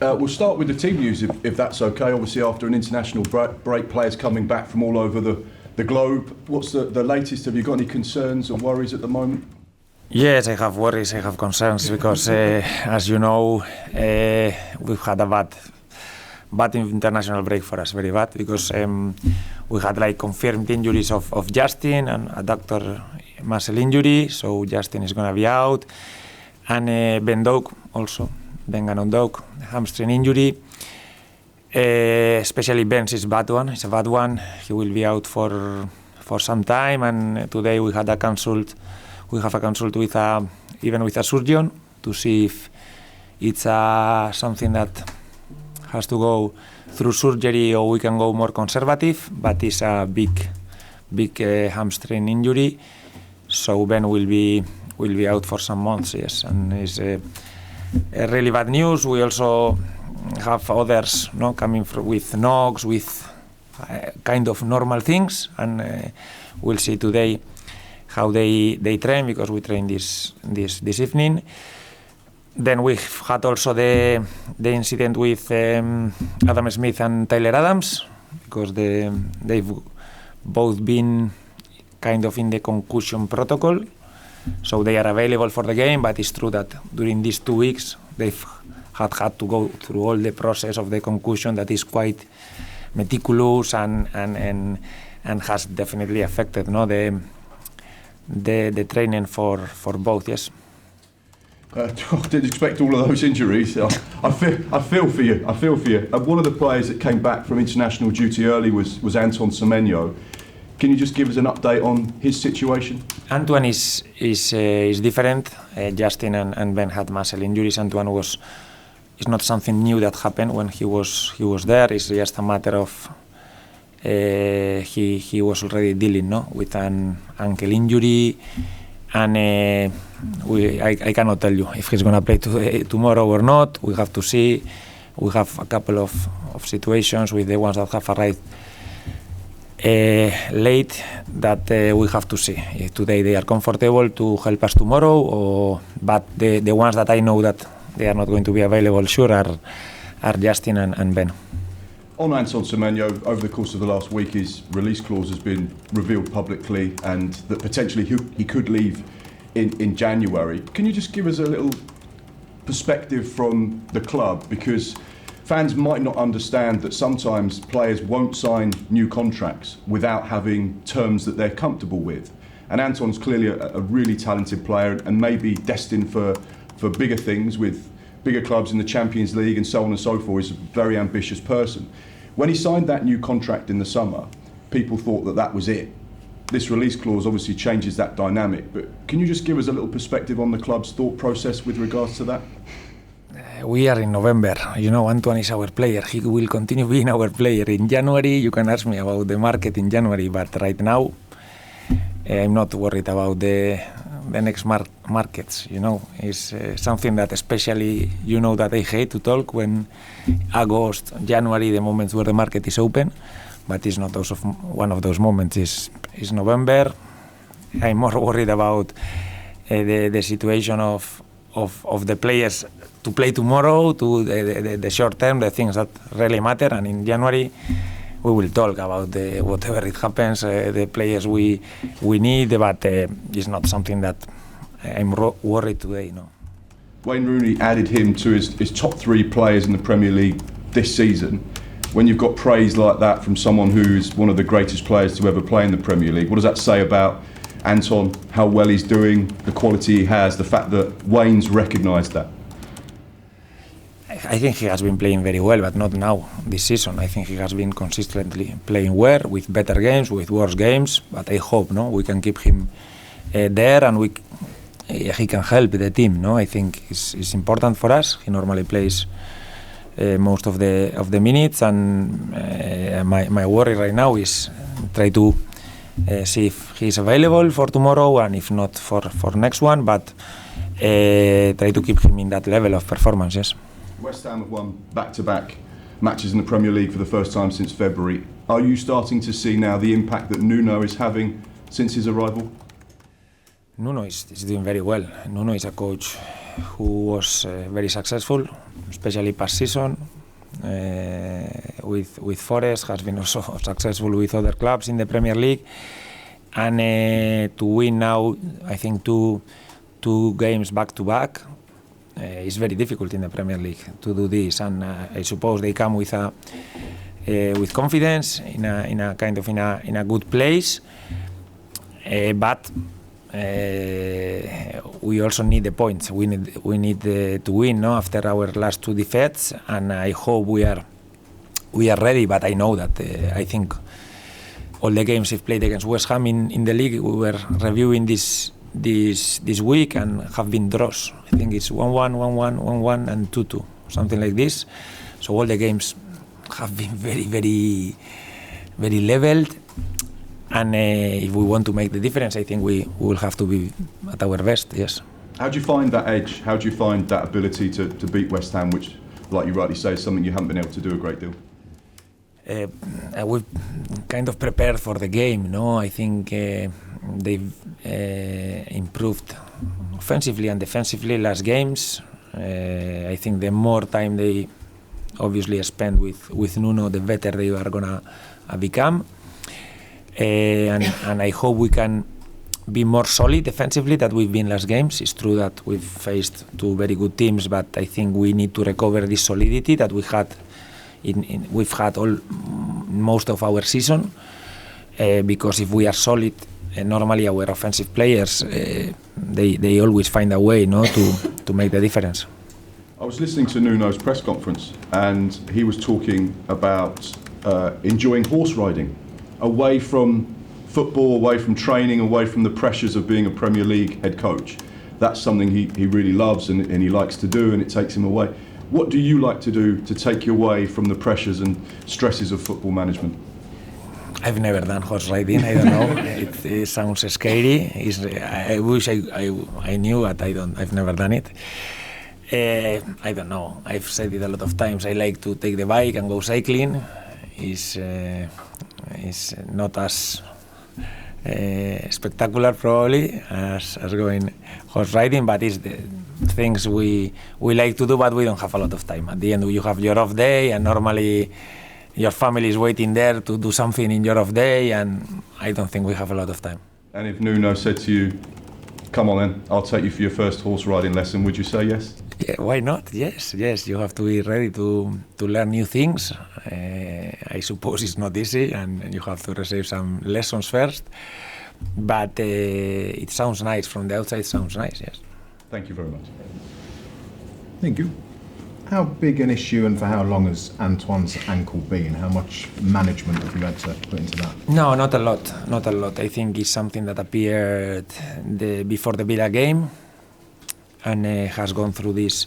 We'll start with the team news, if that's okay. Obviously, after an international break, players coming back from all over the globe. What's the latest? Have you got any concerns or worries at the moment? Yes, I have worries, I have concerns, because as you know, we've had a bad international break for us, very bad, because we had like confirmed injuries of Justin and a doctor muscle injury, so Justin is going to be out, and Ben Doak also. Ben Doak, hamstring injury. Especially Ben's is bad one. It's a bad one. He will be out for some time. And today we had a consult. We have a consult with even with a surgeon to see if it's something that has to go through surgery or we can go more conservative. But it's a big hamstring injury. So Ben will be out for some months. Yes, and it's really bad news. We also have others coming with knocks, with kind of normal things, and we'll see today how they train, because we train this evening. Then we've had also the incident with Adam Smith and Tyler Adams, because they've both been kind of in the concussion protocol. So they are available for the game, but it's true that during these 2 weeks they've had to go through all the process of the concussion that is quite meticulous and has definitely affected the training for both. Yes. I didn't expect all of those injuries. I feel for you. One of the players that came back from international duty early was Anton Semenyo. Can you just give us an update on his situation? Antoine is different. Justin and Ben had muscle injuries. Antoine is not something new that happened when he was there. It's just a matter of he was already dealing with an ankle injury, and I cannot tell you if he's going to play tomorrow or not. We have to see. We have a couple of situations with the ones that have arrived late that we have to see. Today they are comfortable to help us tomorrow, but the ones that I know that they are not going to be available sure are Justin and Ben. On Anton Semenyo, over the course of the last week, his release clause has been revealed publicly, and that potentially he could leave in January. Can you just give us a little perspective from the club? Because fans might not understand that sometimes players won't sign new contracts without having terms that they're comfortable with. And Anton's clearly a really talented player and maybe destined for bigger things with bigger clubs in the Champions League and so on and so forth. He's a very ambitious person. When he signed that new contract in the summer, people thought that was it. This release clause obviously changes that dynamic, but can you just give us a little perspective on the club's thought process with regards to that? We are in November. Antoine is our player. He will continue being our player. In January, you can ask me about the market in January, but right now, I'm not worried about the next markets. It's something that especially, that I hate to talk when August, January, the moments where the market is open, but it's not also one of those moments. It's November. I'm more worried about the situation of the players to play tomorrow, to the short term, the things that really matter. And in January, we will talk about whatever it happens, the players we need, but it's not something that I'm worried today. No. Wayne Rooney added him to his top 3 players in the Premier League this season. When you've got praise like that from someone who's one of the greatest players to ever play in the Premier League, what does that say about Anton, how well he's doing, the quality he has, the fact that Wayne's recognised that? I think he has been playing very well, but not now, this season. I think he has been consistently playing well, with better games, with worse games, but I hope we can keep him there, and he can help the team. I think it's important for us. He normally plays most of the minutes, and my worry right now is try to see if he's available for tomorrow, and if not for next one, but try to keep him in that level of performance. Yes. West Ham have won back-to-back matches in the Premier League for the first time since February. Are you starting to see now the impact that Nuno is having since his arrival? Nuno is doing very well. Nuno is a coach who was very successful, especially past season. With Forest, has been also successful with other clubs in the Premier League, and to win now, I think two games back to back is very difficult in the Premier League to do this, and I suppose they come with with confidence in a kind of in a good place, but we also need the points. We need to win, no, after our last two defeats, and I hope we are ready. But I know that I think all the games we've played against West Ham in the league, we were reviewing this week, and have been draws. I think it's 1-1, 1-1, 1-1, and 2-2, something like this. So all the games have been very, very, very leveled. And if we want to make the difference, I think we will have to be at our best, yes. How do you find that edge? How do you find that ability to beat West Ham, which, like you rightly say, is something you haven't been able to do a great deal? We've kind of prepared for the game, no? I think they've improved offensively and defensively last games. I think the more time they obviously spend with Nuno, the better they are gonna become. And I hope we can be more solid defensively than we've been last games. It's true that we've faced two very good teams, but I think we need to recover this solidity that we had we've had most of our season, because if we are solid, normally our offensive players they always find a way, no, to make the difference. I was listening to Nuno's press conference, and he was talking about enjoying horse riding, away from football, away from training, away from the pressures of being a Premier League head coach. That's something he really loves and he likes to do, and it takes him away. What do you like to do to take you away from the pressures and stresses of football management? I've never done horse riding. I don't know. It sounds scary. I wish I knew, but I've never done it. I don't know. I've said it a lot of times. I like to take the bike and go cycling. It's not as spectacular probably as going horse riding, but it's the things we like to do, but we don't have a lot of time. At the end, you have your off day, and normally your family is waiting there to do something in your off day, and I don't think we have a lot of time. And if Nuno said to you, come on then, I'll take you for your first horse riding lesson, would you say yes? Yeah, why not? Yes, you have to be ready to learn new things. I suppose it's not easy, and you have to receive some lessons first, but it sounds nice. From the outside, it sounds nice, yes. Thank you very much. Thank you. How big an issue and for how long has Antoine's ankle been? How much management have you had to put into that? No, not a lot. I think it's something that appeared before the Villa game, and has gone through this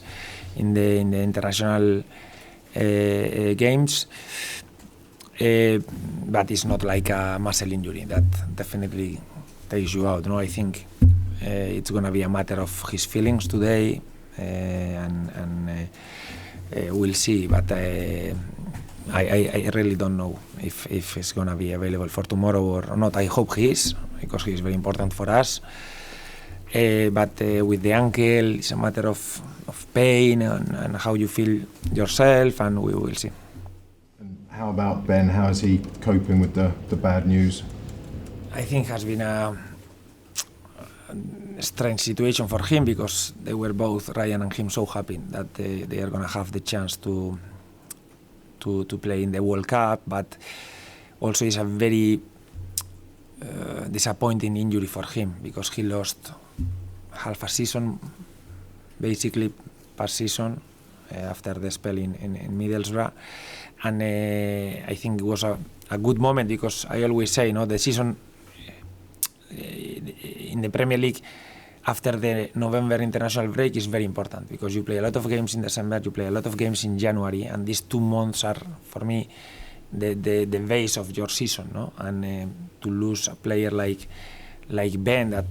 in the international games, but it's not like a muscle injury that definitely takes you out. No, I think it's going to be a matter of his feelings today, and we'll see. But I really don't know if he's going to be available for tomorrow or not. I hope he is, because he is very important for us. But with the ankle, it's a matter of pain and how you feel yourself, and we will see. And how about Ben? How is he coping with the bad news? I think it has been a strange situation for him, because they were both, Ryan and him, so happy that they are going to have the chance to play in the World Cup, but also it's a very disappointing injury for him, because he lost half a season, basically past season, after the spell in Middlesbrough, and I think it was a good moment, because I always say, the season in the Premier League after the November international break is very important, because you play a lot of games in December, you play a lot of games in January, and these 2 months are, for me, the base of your season, and to lose a player like Ben, that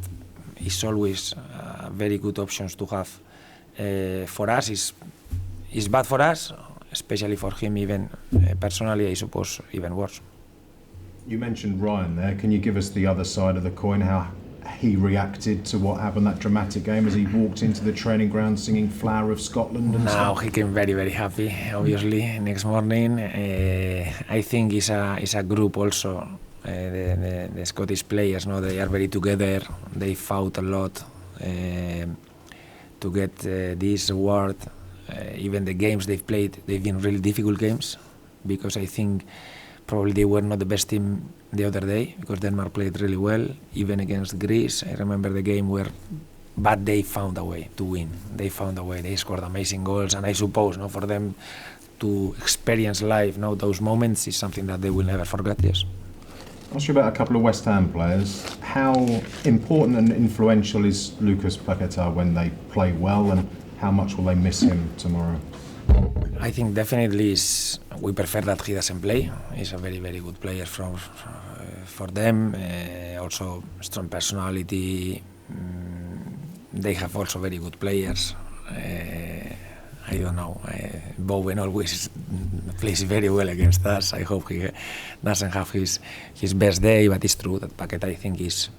is always very good options to have for us, is bad for us, especially for him, even personally, I suppose, even worse. You mentioned Ryan there. Can you give us the other side of the coin? How he reacted to what happened that dramatic game as he walked into the training ground singing Flower of Scotland and No, stuff? he came very, very happy, obviously, next morning. I think it's a group also, the Scottish players, no? They are very together, they fought a lot to get this award. Even the games they've played, they've been really difficult games, because I think probably they were not the best team the other day, because Denmark played really well, even against Greece. I remember the game but they found a way to win. They found a way. They scored amazing goals, and I suppose, no, for them to experience live, no, those moments is something that they will never forget. Yes. I'll ask you about a couple of West Ham players. How important and influential is Lucas Paquetá when they play well, and how much will they miss him tomorrow? I think definitely we prefer that he doesn't play. He's a very, very good player for them. Also strong personality. They have also very good players. I don't know. Bowen always plays very well against us. I hope he doesn't have his best day, but it's true that Paquetá, I think, is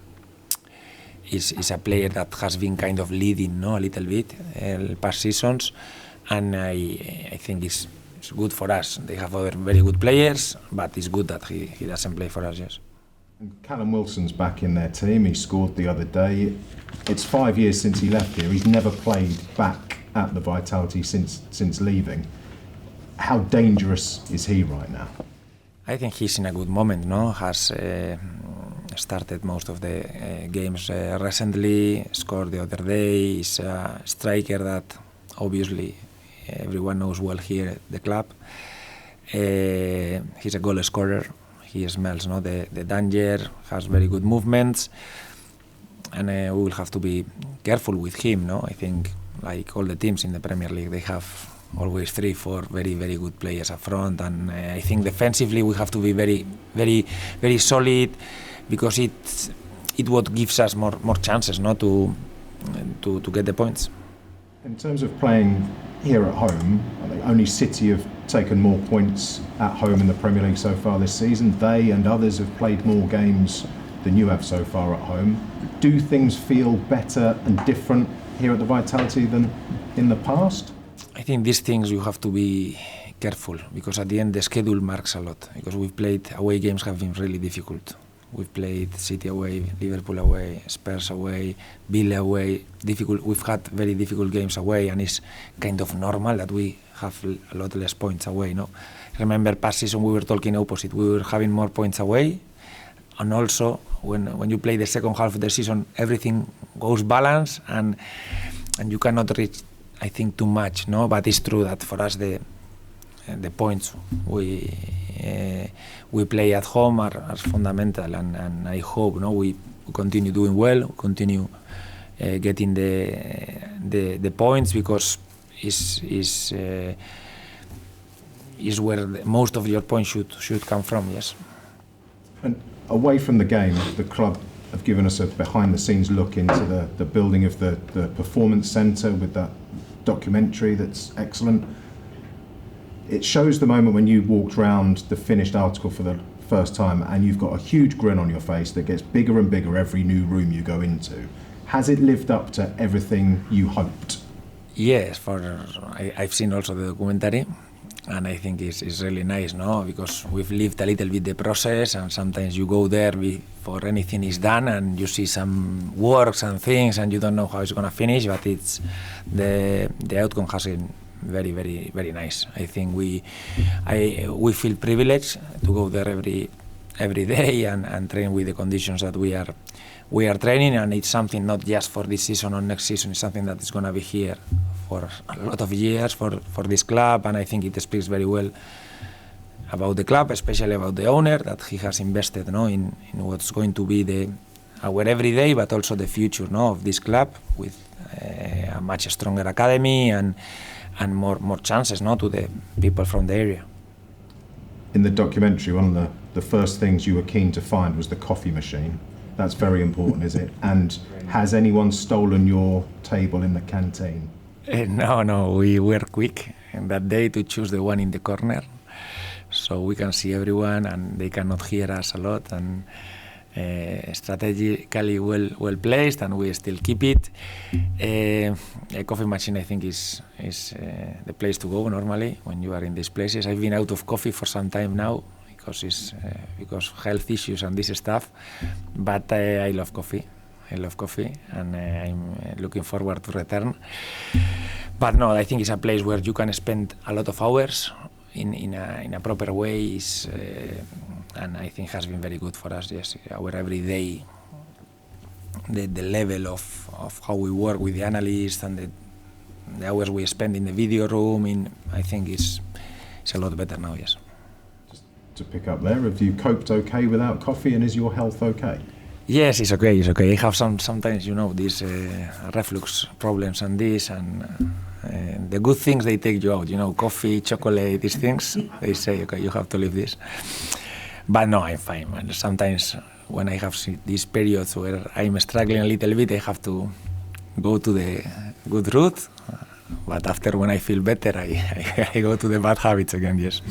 a player that has been kind of leading, no, a little bit past seasons, and I think it's good for us. They have other very good players, but it's good that he doesn't play for us. Yes. And Callum Wilson's back in their team. He scored the other day. It's 5 years since he left here. He's never played back at the Vitality since leaving. How dangerous is he right now? I think he's in a good moment. No, has started most of the games recently. Scored the other day. He's a striker that obviously everyone knows well here at the club. He's a goal scorer. He smells, no, the danger. Has very good movements, and we will have to be careful with him. No, I think like all the teams in the Premier League, they have always 3-4 very, very good players up front, and I think defensively we have to be very, very, very solid, because it what gives us more chances, no, to get the points. In terms of playing here at home, I think only City have taken more points at home in the Premier League so far this season. They and others have played more games than you have so far at home. Do things feel better and different here at the Vitality than in the past? I think these things you have to be careful, because at the end the schedule marks a lot, because we've played away games have been really difficult. We've played City away, Liverpool away, Spurs away, Villa away. We've had very difficult games away, and it's kind of normal that we have a lot less points away. No, remember past season we were talking opposite. We were having more points away, and also when you play the second half of the season, everything goes balanced, and you cannot reach, I think, too much. No, but it's true that for us the points we play at home are fundamental, and I hope, no, we continue doing well, continue getting the points, because is where most of your points should come from. Yes. And away from the game, the club have given us a behind-the-scenes look into the building of the performance centre with that documentary that's excellent. It shows the moment when you walked around the finished article for the first time, and you've got a huge grin on your face that gets bigger and bigger every new room you go into. Has it lived up to everything you hoped? Yes, I've seen also the documentary, and I think it's really nice, no? Because we've lived a little bit the process, and sometimes you go there before anything is done, and you see some works and things, and you don't know how it's going to finish, but it's the outcome has been very, very, very nice. I think we feel privileged to go there every day and train with the conditions that we are training, and it's something not just for this season or next season. It's something that is going to be here for a lot of years for this club, and I think it speaks very well about the club, especially about the owner, that he has invested, no, in what's going to be our everyday, but also the future, no, of this club, with a much stronger academy and more chances, no, to the people from the area. In the documentary, one of the first things you were keen to find was the coffee machine. That's very important, is it? And has anyone stolen your table in the canteen? No, we were quick that day to choose the one in the corner, so we can see everyone and they cannot hear us a lot. And strategically well placed, and we still keep it. A coffee machine, I think, is the place to go normally when you are in these places. I've been out of coffee for some time now because of health issues and this stuff, but I love coffee. And I'm looking forward to return. But no, I think it's a place where you can spend a lot of hours in a proper way, and I think has been very good for us. Yes, our everyday, the level of how we work with the analysts and the hours we spend in the video room, I think it's a lot better now. Yes. Just to pick up there, have you coped okay without coffee, and is your health okay? Yes, it's okay. I have sometimes, these reflux problems and this, and the good things they take you out. Coffee, chocolate, these things. They say, okay, you have to leave this. But no, I'm fine. And sometimes when I have these periods where I'm struggling a little bit, I have to go to the good route. But after, when I feel better, I go to the bad habits again. Yes.